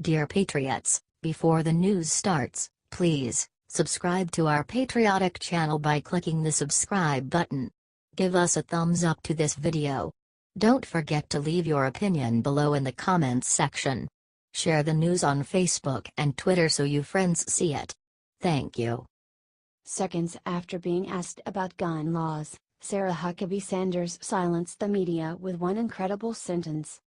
Dear Patriots, before the news starts, please subscribe to our patriotic channel by clicking the subscribe button. Give us a thumbs up to this video. Don't forget to leave your opinion below in the comments section. Share the news on Facebook and Twitter so your friends see it. Thank you. Seconds after being asked about gun laws, Sarah Huckabee Sanders silenced the media with one incredible sentence.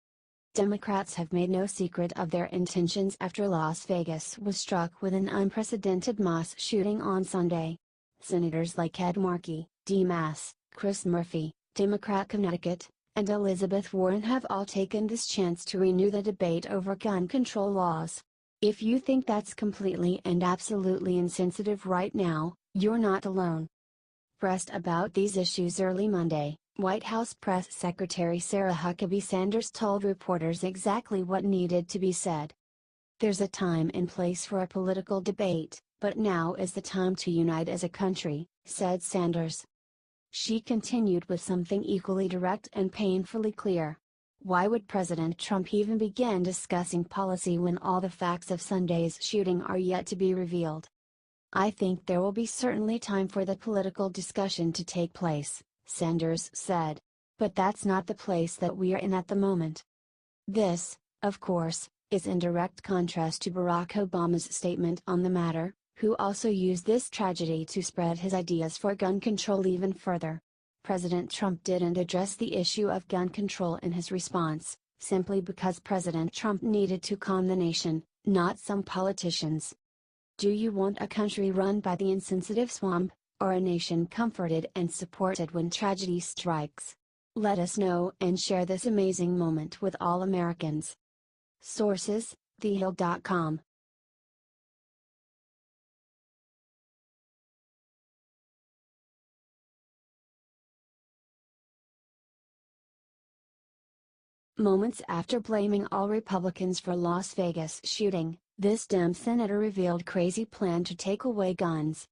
Democrats have made no secret of their intentions after Las Vegas was struck with an unprecedented mass shooting on Sunday. Senators like Ed Markey, D-Conn, Chris Murphy, Democrat Connecticut, and Elizabeth Warren have all taken this chance to renew the debate over gun control laws. If you think that's completely and absolutely insensitive right now, you're not alone. Pressed about these issues early Monday, White House Press Secretary Sarah Huckabee Sanders told reporters exactly what needed to be said. There's a time and place for a political debate, but now is the time to unite as a country, said Sanders. She continued with something equally direct and painfully clear. Why would President Trump even begin discussing policy when all the facts of Sunday's shooting are yet to be revealed? I think there will be certainly time for the political discussion to take place, Sanders said. But that's not the place that we are in at the moment. This, of course, is in direct contrast to Barack Obama's statement on the matter, who also used this tragedy to spread his ideas for gun control even further. President Trump didn't address the issue of gun control in his response, simply because President Trump needed to calm the nation, not some politicians. Do you want a country run by the insensitive swamp, or a nation comforted and supported when tragedy strikes? Let us know and share this amazing moment with all Americans. Sources: thehill.com. Moments after blaming all Republicans for Las Vegas shooting, this Dem senator revealed crazy plan to take away guns.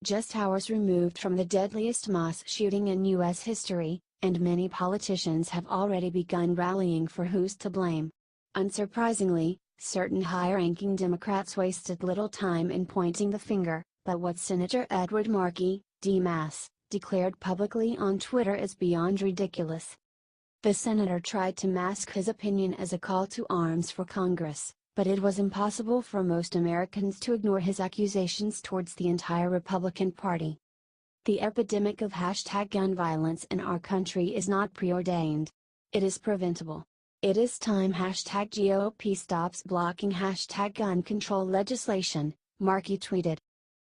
Just hours removed from the deadliest mass shooting in U.S. history, and many politicians have already begun rallying for who's to blame. Unsurprisingly, certain high-ranking Democrats wasted little time in pointing the finger, but what Senator Ed Markey, D-Conn, declared publicly on Twitter is beyond ridiculous. The senator tried to mask his opinion as a call to arms for Congress, but it was impossible for most Americans to ignore his accusations towards the entire Republican Party. The epidemic of #gun violence in our country is not preordained. It is preventable. It is time #GOP stops blocking #gun control legislation, Markey tweeted.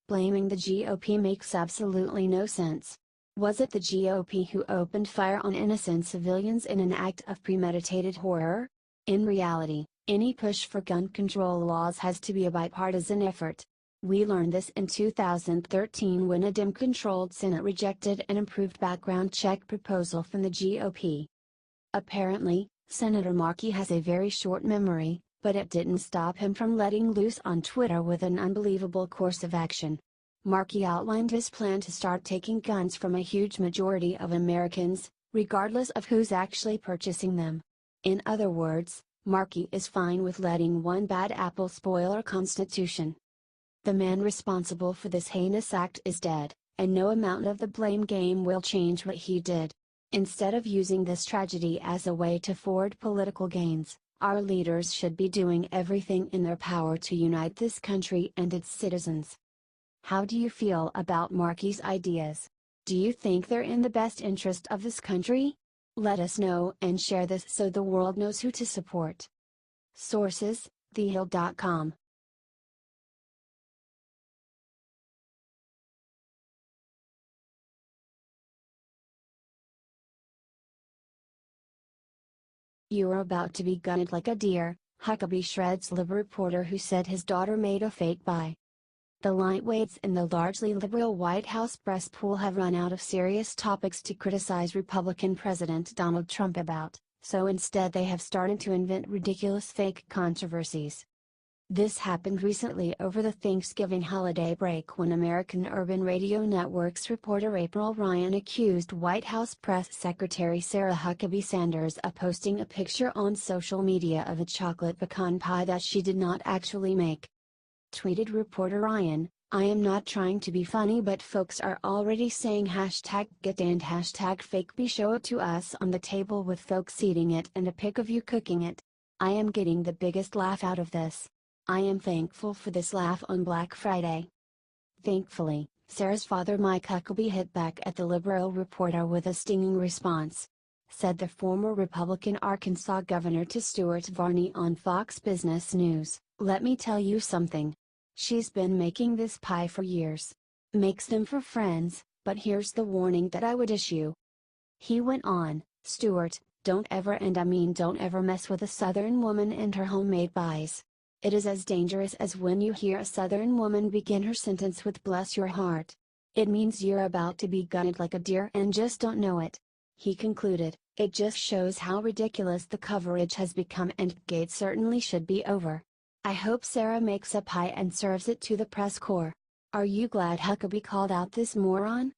Blaming the GOP makes absolutely no sense. Was it the GOP who opened fire on innocent civilians in an act of premeditated horror? In reality, any push for gun control laws has to be a bipartisan effort. We learned this in 2013 when a Dem-controlled Senate rejected an improved background check proposal from the GOP. Apparently, Senator Markey has a very short memory, but it didn't stop him from letting loose on Twitter with an unbelievable course of action. Markey outlined his plan to start taking guns from a huge majority of Americans, regardless of who's actually purchasing them. In other words, Markey is fine with letting one bad apple spoil our Constitution. The man responsible for this heinous act is dead, and no amount of the blame game will change what he did. Instead of using this tragedy as a way to forward political gains, our leaders should be doing everything in their power to unite this country and its citizens. How do you feel about Markey's ideas? Do you think they're in the best interest of this country? Let us know and share this so the world knows who to support. Sources: thehill.com. You are about to be gutted like a deer, Huckabee shreds Lib reporter who said his daughter made a fake buy. The lightweights in the largely liberal White House press pool have run out of serious topics to criticize Republican President Donald Trump about, so instead they have started to invent ridiculous fake controversies. This happened recently over the Thanksgiving holiday break when American Urban Radio Network's reporter April Ryan accused White House Press Secretary Sarah Huckabee Sanders of posting a picture on social media of a chocolate pecan pie that she did not actually make. Tweeted reporter Ryan, "I am not trying to be funny, but folks are already saying #get and #fakebe. Show it to us on the table with folks eating it and a pic of you cooking it. I am getting the biggest laugh out of this. I am thankful for this laugh on Black Friday." Thankfully, Sarah's father Mike Huckabee hit back at the liberal reporter with a stinging response. Said the former Republican Arkansas governor to Stuart Varney on Fox Business News, "Let me tell you something. She's been making this pie for years. Makes them for friends, but here's the warning that I would issue." He went on, "Stuart, don't ever, and I mean don't ever, mess with a Southern woman and her homemade pies. It is as dangerous as when you hear a Southern woman begin her sentence with 'bless your heart.' It means you're about to be gutted like a deer and just don't know it." He concluded, "It just shows how ridiculous the coverage has become, and Gate certainly should be over. I hope Sarah makes a pie and serves it to the press corps. Are you glad Huckabee called out this moron?"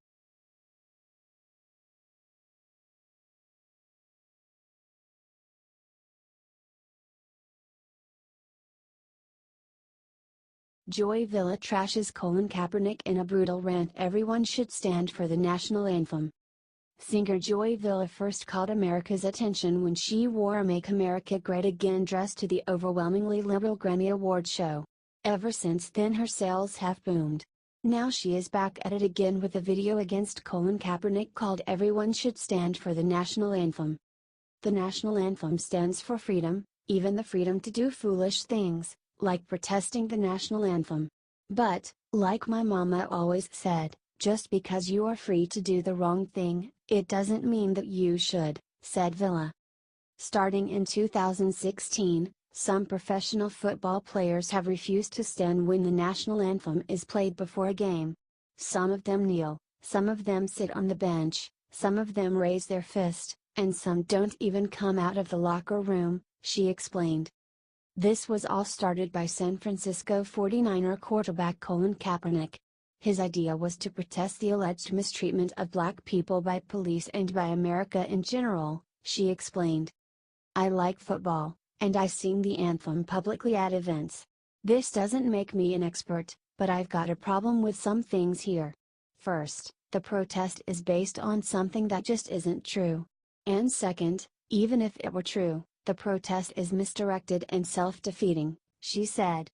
Joy Villa trashes Colin Kaepernick in a brutal rant. Everyone should stand for the national anthem. Singer Joy Villa first caught America's attention when she wore a "Make America Great Again" dress to the overwhelmingly liberal Grammy Award show. Ever since then her sales have boomed. Now she is back at it again with a video against Colin Kaepernick called "Everyone Should Stand for the National Anthem." The national anthem stands for freedom, even the freedom to do foolish things, like protesting the national anthem. But, like my mama always said, just because you are free to do the wrong thing, it doesn't mean that you should, said Villa. Starting in 2016, some professional football players have refused to stand when the national anthem is played before a game. Some of them kneel, some of them sit on the bench, some of them raise their fist, and some don't even come out of the locker room, she explained. This was all started by San Francisco 49er quarterback Colin Kaepernick. His idea was to protest the alleged mistreatment of black people by police and by America in general, she explained. "I like football, and I sing the anthem publicly at events. This doesn't make me an expert, but I've got a problem with some things here. First, the protest is based on something that just isn't true. And second, even if it were true, the protest is misdirected and self-defeating," she said.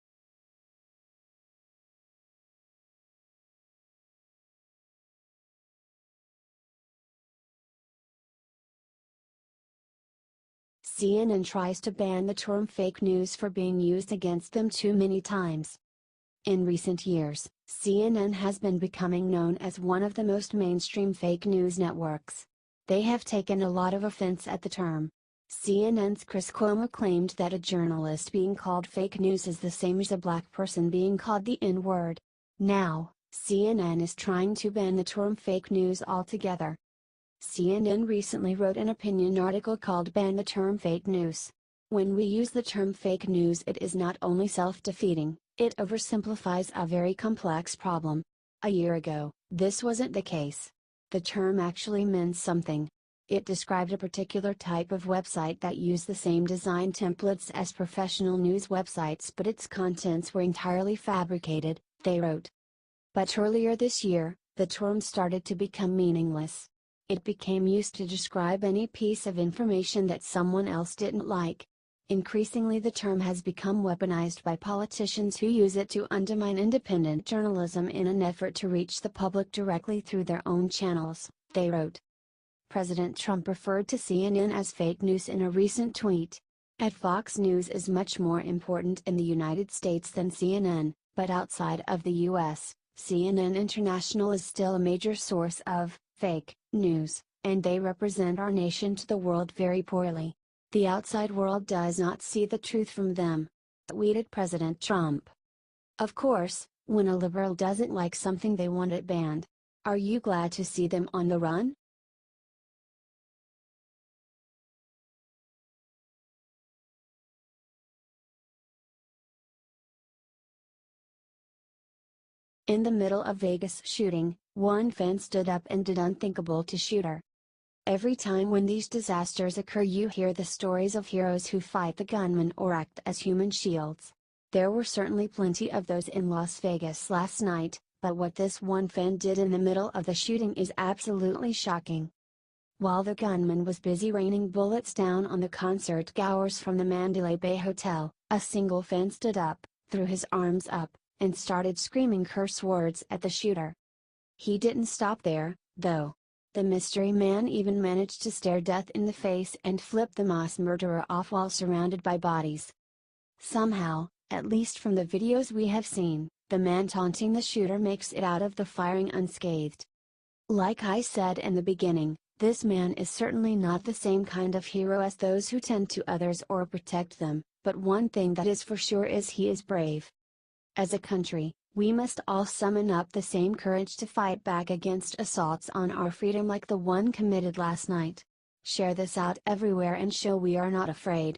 CNN tries to ban the term fake news for being used against them too many times. In recent years, CNN has been becoming known as one of the most mainstream fake news networks. They have taken a lot of offense at the term. CNN's Chris Cuomo claimed that a journalist being called fake news is the same as a black person being called the N-word. Now, CNN is trying to ban the term fake news altogether. CNN recently wrote an opinion article called "Ban the Term Fake News." When we use the term fake news, it is not only self-defeating, it oversimplifies a very complex problem. A year ago, this wasn't the case. The term actually meant something. It described a particular type of website that used the same design templates as professional news websites, but its contents were entirely fabricated, they wrote. But earlier this year, the term started to become meaningless. It became used to describe any piece of information that someone else didn't like. Increasingly, the term has become weaponized by politicians who use it to undermine independent journalism in an effort to reach the public directly through their own channels, they wrote. President Trump referred to CNN as fake news in a recent tweet. At Fox News is much more important in the United States than CNN, but outside of the US, CNN International is still a major source of fake news, and they represent our nation to the world very poorly. The outside world does not see the truth from them, tweeted President Trump. Of course, when a liberal doesn't like something, they want it banned. Are you glad to see them on the run? In the middle of Vegas shooting, one fan stood up and did unthinkable to shooter. Every time when these disasters occur, you hear the stories of heroes who fight the gunman or act as human shields. There were certainly plenty of those in Las Vegas last night, but what this one fan did in the middle of the shooting is absolutely shocking. While the gunman was busy raining bullets down on the concert goers from the Mandalay Bay Hotel, a single fan stood up, threw his arms up, and started screaming curse words at the shooter. He didn't stop there, though. The mystery man even managed to stare death in the face and flip the mass murderer off while surrounded by bodies. Somehow, at least from the videos we have seen, the man taunting the shooter makes it out of the firing unscathed. Like I said in the beginning, this man is certainly not the same kind of hero as those who tend to others or protect them, but one thing that is for sure is he is brave. As a country, we must all summon up the same courage to fight back against assaults on our freedom like the one committed last night. Share this out everywhere and show we are not afraid.